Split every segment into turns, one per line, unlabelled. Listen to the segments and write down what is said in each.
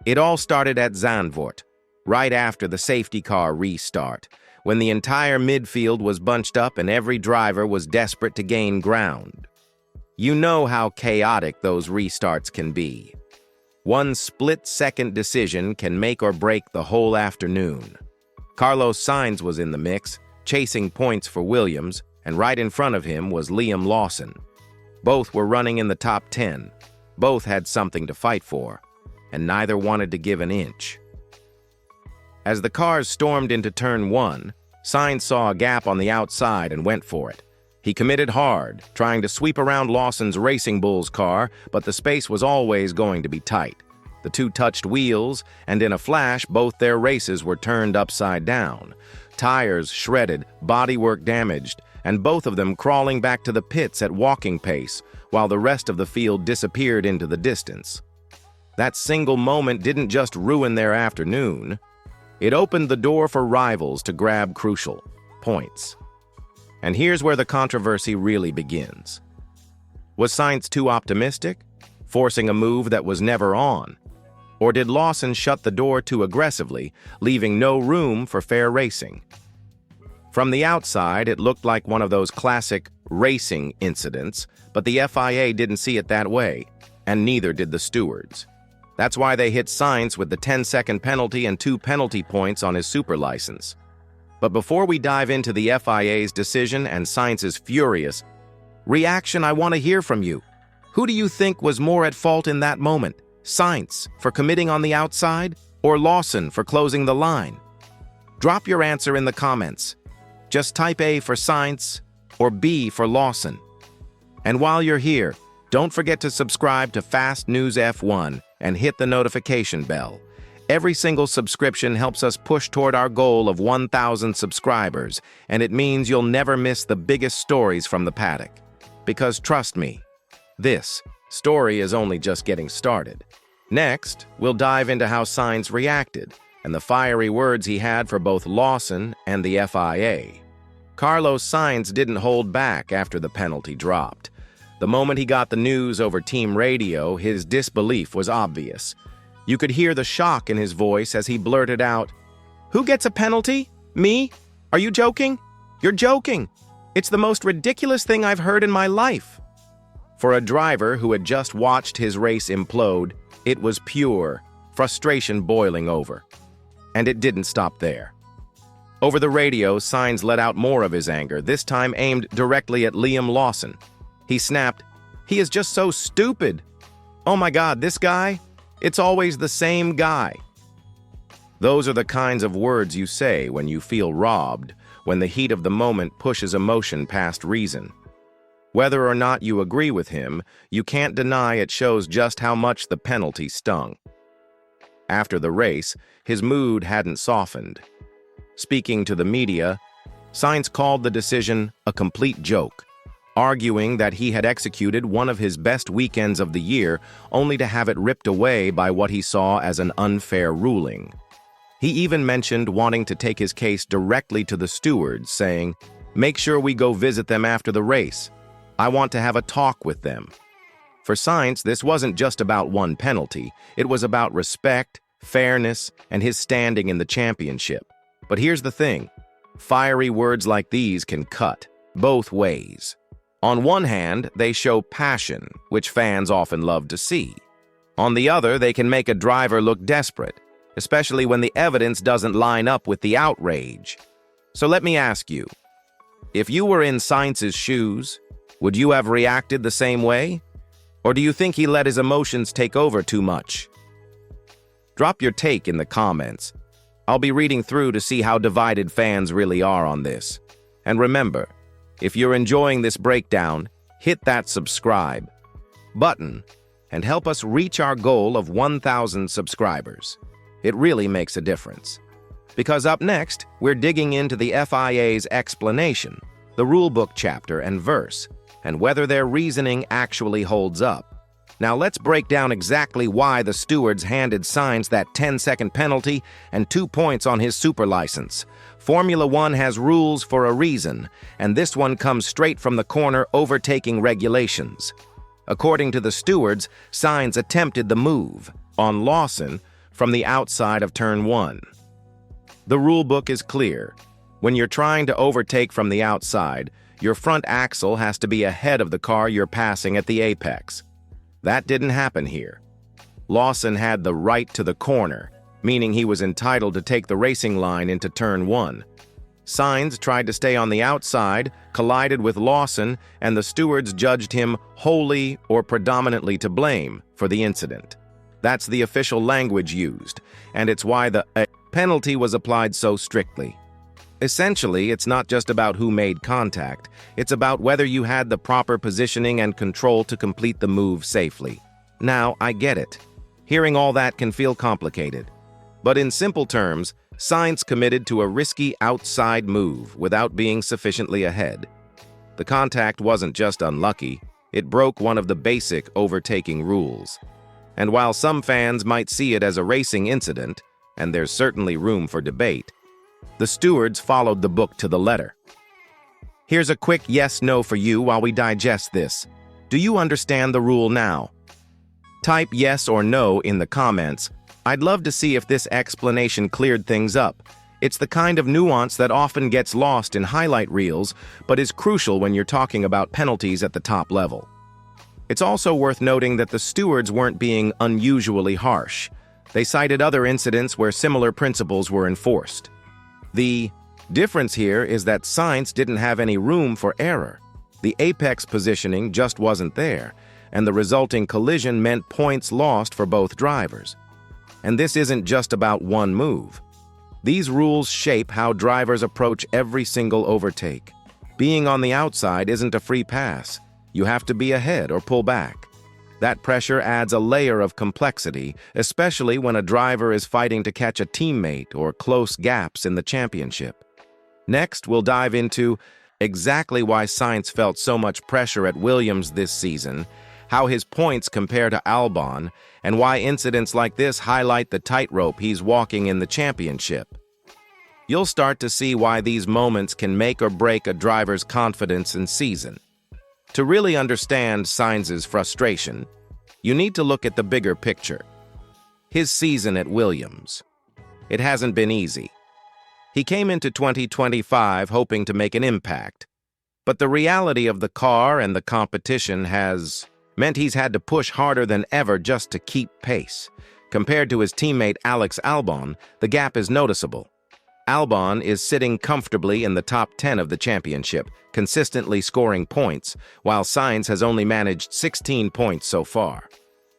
It all started at Zandvoort, right after the safety car restart, when the entire midfield was bunched up and every driver was desperate to gain ground. You know how chaotic those restarts can be. One split-second decision can make or break the whole afternoon. Carlos Sainz was in the mix, chasing points for Williams, and right in front of him was Liam Lawson. Both were running in the top 10. Both had something to fight for, and neither wanted to give an inch. As the cars stormed into turn 1, Sainz saw a gap on the outside and went for it. He committed hard, trying to sweep around Lawson's Racing Bull's car, but the space was always going to be tight. The two touched wheels, and in a flash, both their races were turned upside down. Tires shredded, bodywork damaged, and both of them crawling back to the pits at walking pace, while the rest of the field disappeared into the distance. That single moment didn't just ruin their afternoon. It opened the door for rivals to grab crucial points. And here's where the controversy really begins. Was Sainz too optimistic, forcing a move that was never on? Or did Lawson shut the door too aggressively, leaving no room for fair racing? From the outside, it looked like one of those classic racing incidents, but the FIA didn't see it that way, and neither did the stewards. That's why they hit Sainz with the 10-second penalty and 2 penalty points on his super license. But before we dive into the FIA's decision and Sainz's furious reaction, I want to hear from you. Who do you think was more at fault in that moment? Sainz for committing on the outside, or Lawson for closing the line? Drop your answer in the comments. Just type A for Sainz or B for Lawson. And while you're here, don't forget to subscribe to Fast News F1 and hit the notification bell. Every single subscription helps us push toward our goal of 1,000 subscribers, and it means you'll never miss the biggest stories from the paddock. Because trust me, this story is only just getting started. Next, we'll dive into how Sainz reacted and the fiery words he had for both Lawson and the FIA. Carlos Sainz didn't hold back after the penalty dropped. The moment he got the news over team radio, his disbelief was obvious. You could hear the shock in his voice as he blurted out, "Who gets a penalty? Me? Are you joking? You're joking. It's the most ridiculous thing I've heard in my life." For a driver who had just watched his race implode, it was pure frustration boiling over. And it didn't stop there. Over the radio, Sainz let out more of his anger, this time aimed directly at Liam Lawson. He snapped, "He is just so stupid. Oh my God, this guy? It's always the same guy." Those are the kinds of words you say when you feel robbed, when the heat of the moment pushes emotion past reason. Whether or not you agree with him, you can't deny it shows just how much the penalty stung. After the race, his mood hadn't softened. Speaking to the media, Sainz called the decision a complete joke, arguing that he had executed one of his best weekends of the year only to have it ripped away by what he saw as an unfair ruling. He even mentioned wanting to take his case directly to the stewards, saying, "Make sure we go visit them after the race. I want to have a talk with them." For Sainz, this wasn't just about one penalty. It was about respect, fairness, and his standing in the championship. But here's the thing. Fiery words like these can cut both ways. On one hand, they show passion, which fans often love to see. On the other, they can make a driver look desperate, especially when the evidence doesn't line up with the outrage. So let me ask you, if you were in Sainz's shoes, would you have reacted the same way? Or do you think he let his emotions take over too much? Drop your take in the comments. I'll be reading through to see how divided fans really are on this. And remember, if you're enjoying this breakdown, hit that subscribe button and help us reach our goal of 1,000 subscribers. It really makes a difference. Because up next, we're digging into the FIA's explanation, the rulebook chapter and verse, and whether their reasoning actually holds up. Now let's break down exactly why the stewards handed Sainz that 10-second penalty and 2 points on his super license. Formula One has rules for a reason, and this one comes straight from the corner overtaking regulations. According to the stewards, Sainz attempted the move on Lawson from the outside of turn 1. The rulebook is clear. When you're trying to overtake from the outside, your front axle has to be ahead of the car you're passing at the apex. That didn't happen here. Lawson had the right to the corner, meaning he was entitled to take the racing line into turn 1. Sainz tried to stay on the outside, collided with Lawson, and the stewards judged him wholly or predominantly to blame for the incident. That's the official language used, and it's why the penalty was applied so strictly. Essentially, it's not just about who made contact, it's about whether you had the proper positioning and control to complete the move safely. Now, I get it. Hearing all that can feel complicated. But in simple terms, Sainz committed to a risky outside move without being sufficiently ahead. The contact wasn't just unlucky, it broke one of the basic overtaking rules. And while some fans might see it as a racing incident, and there's certainly room for debate, the stewards followed the book to the letter. Here's a quick yes/no for you while we digest this. Do you understand the rule now? Type yes or no in the comments. I'd love to see if this explanation cleared things up. It's the kind of nuance that often gets lost in highlight reels, but is crucial when you're talking about penalties at the top level. It's also worth noting that the stewards weren't being unusually harsh. They cited other incidents where similar principles were enforced. The difference here is that Sainz didn't have any room for error. The apex positioning just wasn't there, and the resulting collision meant points lost for both drivers. And this isn't just about one move. These rules shape how drivers approach every single overtake. Being on the outside isn't a free pass. You have to be ahead or pull back. That pressure adds a layer of complexity, especially when a driver is fighting to catch a teammate or close gaps in the championship. Next, we'll dive into exactly why Sainz felt so much pressure at Williams this season, how his points compare to Albon, and why incidents like this highlight the tightrope he's walking in the championship. You'll start to see why these moments can make or break a driver's confidence and season. To really understand Sainz's frustration, you need to look at the bigger picture. His season at Williams. It hasn't been easy. He came into 2025 hoping to make an impact, but the reality of the car and the competition has meant he's had to push harder than ever just to keep pace. Compared to his teammate Alex Albon, the gap is noticeable. Albon is sitting comfortably in the top 10 of the championship, consistently scoring points, while Sainz has only managed 16 points so far.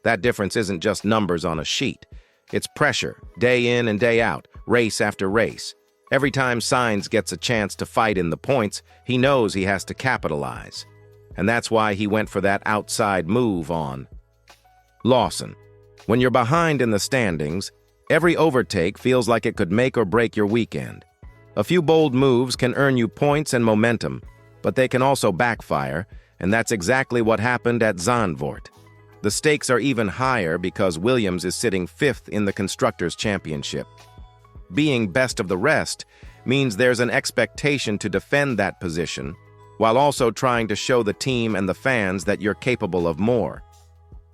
That difference isn't just numbers on a sheet. It's pressure, day in and day out, race after race. Every time Sainz gets a chance to fight in the points, he knows he has to capitalize. And that's why he went for that outside move on Lawson. When you're behind in the standings, every overtake feels like it could make or break your weekend. A few bold moves can earn you points and momentum, but they can also backfire, and that's exactly what happened at Zandvoort. The stakes are even higher because Williams is sitting 5th in the Constructors' Championship. Being best of the rest means there's an expectation to defend that position, while also trying to show the team and the fans that you're capable of more.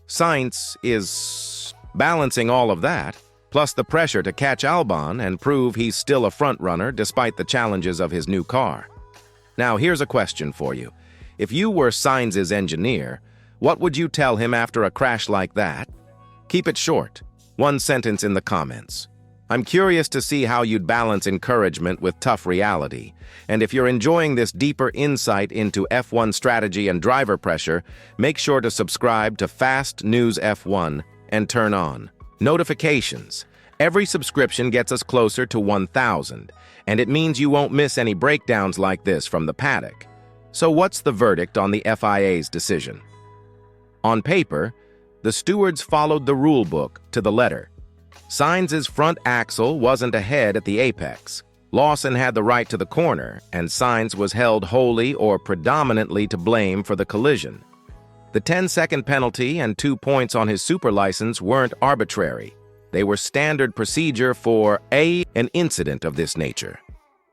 Sainz is balancing all of that, plus the pressure to catch Albon and prove he's still a front-runner despite the challenges of his new car. Now, here's a question for you. If you were Sainz's engineer, what would you tell him after a crash like that? Keep it short. One sentence in the comments. I'm curious to see how you'd balance encouragement with tough reality. And if you're enjoying this deeper insight into F1 strategy and driver pressure, make sure to subscribe to Fast News F1 and turn on notifications. Every subscription gets us closer to 1,000, and it means you won't miss any breakdowns like this from the paddock. So what's the verdict on the FIA's decision? On paper, the stewards followed the rulebook to the letter. Sainz's front axle wasn't ahead at the apex. Lawson had the right to the corner, and Sainz was held wholly or predominantly to blame for the collision. The 10-second penalty and 2 points on his super license weren't arbitrary. They were standard procedure for an incident of this nature.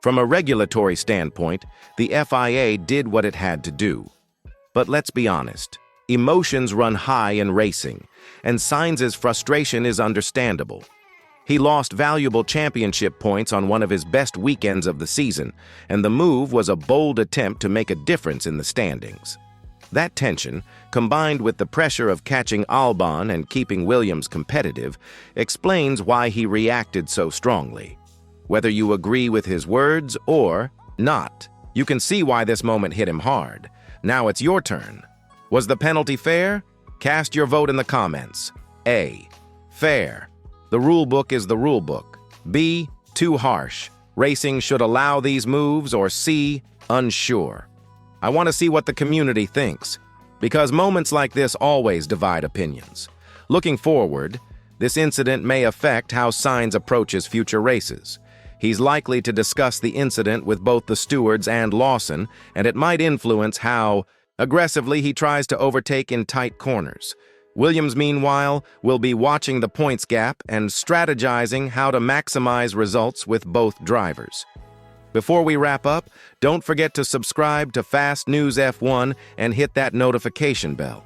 From a regulatory standpoint, the FIA did what it had to do. But let's be honest, emotions run high in racing, and Sainz's frustration is understandable. He lost valuable championship points on one of his best weekends of the season, and the move was a bold attempt to make a difference in the standings. That tension, combined with the pressure of catching Albon and keeping Williams competitive, explains why he reacted so strongly. Whether you agree with his words or not, you can see why this moment hit him hard. Now it's your turn. Was the penalty fair? Cast your vote in the comments. A. Fair. The rulebook is the rulebook. B. Too harsh. Racing should allow these moves. Or C. Unsure. I want to see what the community thinks, because moments like this always divide opinions. Looking forward, this incident may affect how Sainz approaches future races. He's likely to discuss the incident with both the stewards and Lawson, and it might influence how aggressively he tries to overtake in tight corners. Williams, meanwhile, will be watching the points gap and strategizing how to maximize results with both drivers. Before we wrap up, don't forget to subscribe to Fast News F1 and hit that notification bell.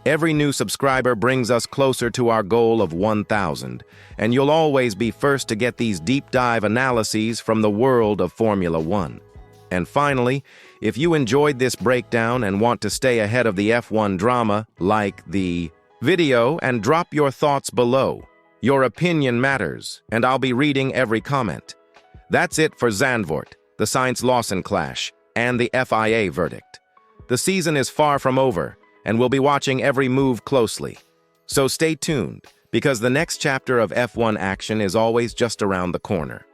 Every new subscriber brings us closer to our goal of 1,000, and you'll always be first to get these deep dive analyses from the world of Formula One. And finally, if you enjoyed this breakdown and want to stay ahead of the F1 drama, like the video and drop your thoughts below. Your opinion matters, and I'll be reading every comment. That's it for Zandvoort, the Sainz-Lawson clash, and the FIA verdict. The season is far from over, and we'll be watching every move closely. So stay tuned, because the next chapter of F1 action is always just around the corner.